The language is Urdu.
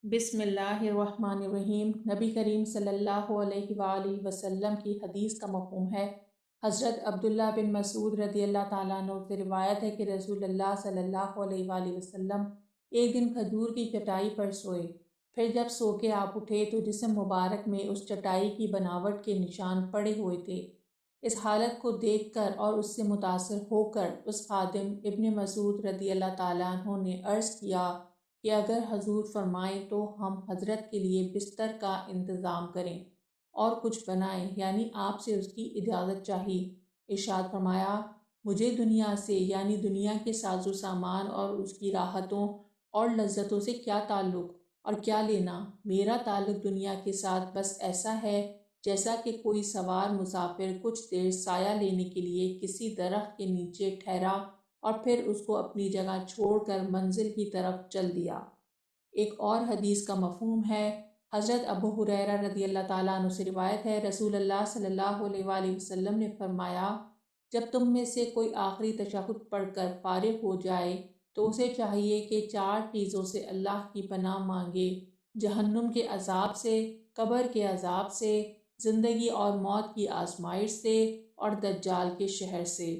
بسم اللہ الرحمن الرحیم۔ نبی کریم صلی اللہ علیہ وآلہ وسلم کی حدیث کا مفہوم ہے۔ حضرت عبداللہ بن مسعود رضی اللہ تعالیٰ عنہ سے روایت ہے کہ رسول اللہ صلی اللہ علیہ وآلہ وسلم ایک دن کھجور کی چٹائی پر سوئے، پھر جب سو کے آپ اٹھے تو جسم مبارک میں اس چٹائی کی بناوٹ کے نشان پڑے ہوئے تھے۔ اس حالت کو دیکھ کر اور اس سے متاثر ہو کر اس خادم ابن مسعود رضی اللہ تعالیٰ عنہ نے عرض کیا کہ اگر حضور فرمائیں تو ہم حضرت کے لیے بستر کا انتظام کریں اور کچھ بنائیں، یعنی آپ سے اس کی اجازت چاہی۔ ارشاد فرمایا، مجھے دنیا سے یعنی دنیا کے ساز و سامان اور اس کی راحتوں اور لذتوں سے کیا تعلق اور کیا لینا؟ میرا تعلق دنیا کے ساتھ بس ایسا ہے جیسا کہ کوئی سوار مسافر کچھ دیر سایہ لینے کے لیے کسی درخت کے نیچے ٹھہرا اور پھر اس کو اپنی جگہ چھوڑ کر منزل کی طرف چل دیا۔ ایک اور حدیث کا مفہوم ہے۔ حضرت ابو ہریرہ رضی اللہ تعالیٰ عنہ سے روایت ہے، رسول اللہ صلی اللہ علیہ وآلہ وسلم نے فرمایا، جب تم میں سے کوئی آخری تشہد پڑھ کر فارغ ہو جائے تو اسے چاہیے کہ 4 چیزوں سے اللہ کی پناہ مانگے: جہنم کے عذاب سے، قبر کے عذاب سے، زندگی اور موت کی آزمائش سے، اور دجال کے شہر سے۔